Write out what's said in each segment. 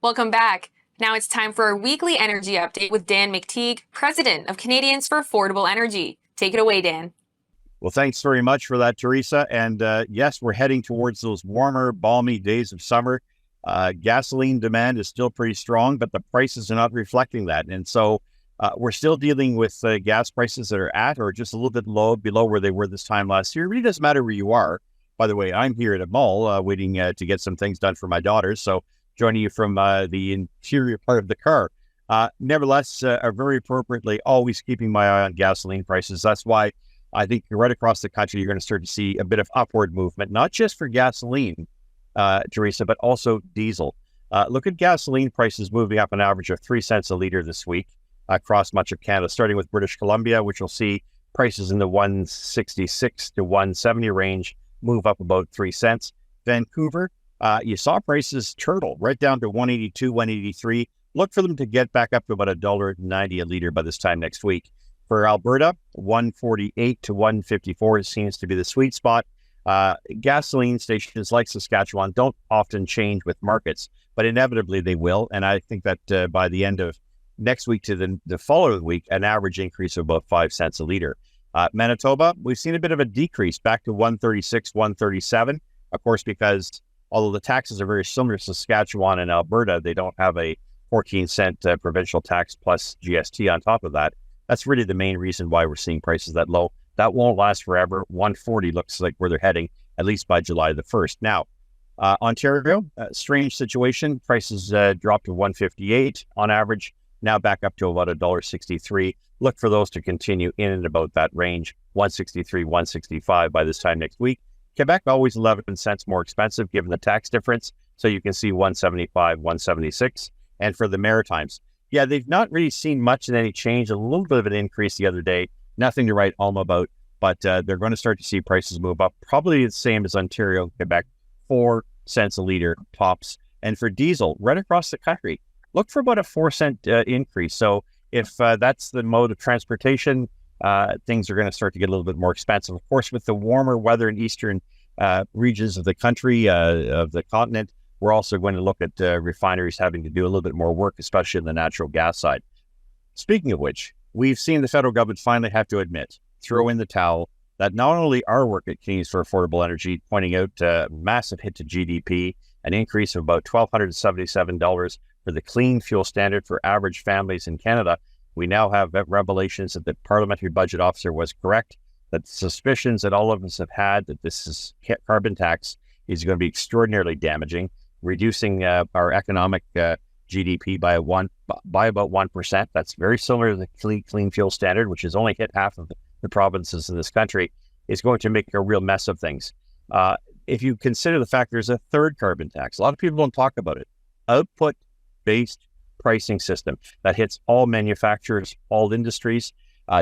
Welcome back. Now it's time for our weekly energy update with Dan McTeague, President of Canadians for Affordable Energy. Take it away, Dan. Well, thanks very much for that, Teresa. And yes, we're heading towards those warmer, balmy days of summer. Gasoline demand is still pretty strong, but the prices are not reflecting that. And so we're still dealing with gas prices that are at or just a little bit below where they were this time last year. It really doesn't matter where you are. By the way, I'm here at a mall waiting to get some things done for my daughters. So joining you from the interior part of the car. Nevertheless, very appropriately, always keeping my eye on gasoline prices. That's why I think right across the country, you're going to start to see a bit of upward movement, not just for gasoline, Teresa, but also diesel. Look at gasoline prices moving up an average of 3 cents a litre this week across much of Canada, starting with British Columbia, which will see prices in the 166 to 170 range move up about 3 cents. Vancouver, you saw prices turtle right down to 182, 183. Look for them to get back up to about $1.90 a litre by this time next week. For Alberta, 148 to 154 seems to be the sweet spot. Gasoline stations like Saskatchewan don't often change with markets, but inevitably they will. And I think that by the end of next week to the following week, an average increase of about 5 cents a litre. Manitoba, we've seen a bit of a decrease back to 136, 137. Of course, because although the taxes are very similar to Saskatchewan and Alberta, they don't have a 14-cent provincial tax plus GST on top of that. That's really the main reason why we're seeing prices that low. That won't last forever. 140 looks like where they're heading, at least by July the 1st. Now, Ontario, strange situation. Prices dropped to 158 on average, now back up to about $1.63. Look for those to continue in and about that range, 163, 165 by this time next week. Quebec, always 11 cents more expensive given the tax difference. So you can see 175, 176. And for the Maritimes, yeah, they've not really seen much in any change, a little bit of an increase the other day. Nothing to write home about, but they're going to start to see prices move up, probably the same as Ontario, Quebec, 4 cents a litre tops. And for diesel, right across the country, look for about a 4-cent increase. So if that's the mode of transportation, things are going to start to get a little bit more expensive. Of course, with the warmer weather in eastern regions of the country, of the continent, we're also going to look at refineries having to do a little bit more work, especially in the natural gas side. Speaking of which, we've seen the federal government finally have to admit, throw in the towel, that not only our work at Canadians for Affordable Energy pointing out a massive hit to GDP, an increase of about $1,277 for the clean fuel standard for average families in Canada, we now have revelations that the parliamentary budget officer was correct, that suspicions that all of us have had that carbon tax is going to be extraordinarily damaging, reducing our economic GDP by about 1%. That's very similar to the clean fuel standard, which has only hit half of the provinces in this country, is going to make a real mess of things. If you consider the fact there's a third carbon tax, a lot of people don't talk about it, output-based pricing system that hits all manufacturers, all industries.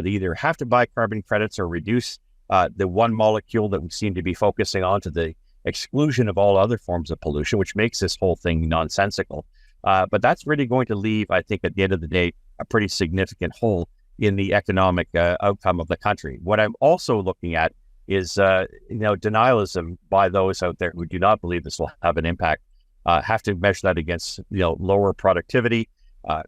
They either have to buy carbon credits or reduce the one molecule that we seem to be focusing on to the exclusion of all other forms of pollution, which makes this whole thing nonsensical. But that's really going to leave, I think, at the end of the day, a pretty significant hole in the economic outcome of the country. What I'm also looking at is, denialism by those out there who do not believe this will have an impact. Have to measure that against, lower productivity,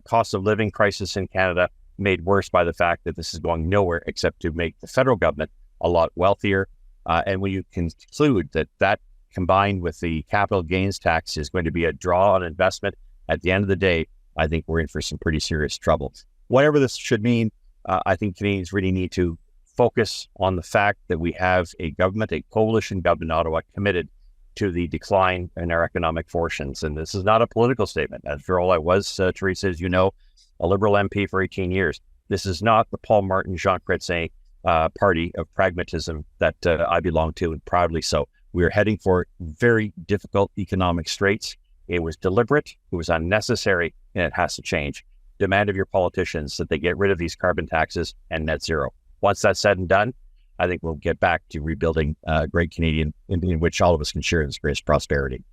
cost of living crisis in Canada, made worse by the fact that this is going nowhere except to make the federal government a lot wealthier. And when you conclude that combined with the capital gains tax is going to be a draw on investment, at the end of the day, I think we're in for some pretty serious trouble. Whatever this should mean, I think Canadians really need to focus on the fact that we have a government, a coalition government in Ottawa, committed to the decline in our economic fortunes. And this is not a political statement. After all, I was, Teresa, as you know, a Liberal MP for 18 years. This is not the Paul Martin, Jean Chrétien party of pragmatism that I belong to, and proudly so. We are heading for very difficult economic straits. It was deliberate, it was unnecessary, and it has to change. Demand of your politicians that they get rid of these carbon taxes and net zero. Once that's said and done, I think we'll get back to rebuilding a great Canadian in which all of us can share this greatest prosperity.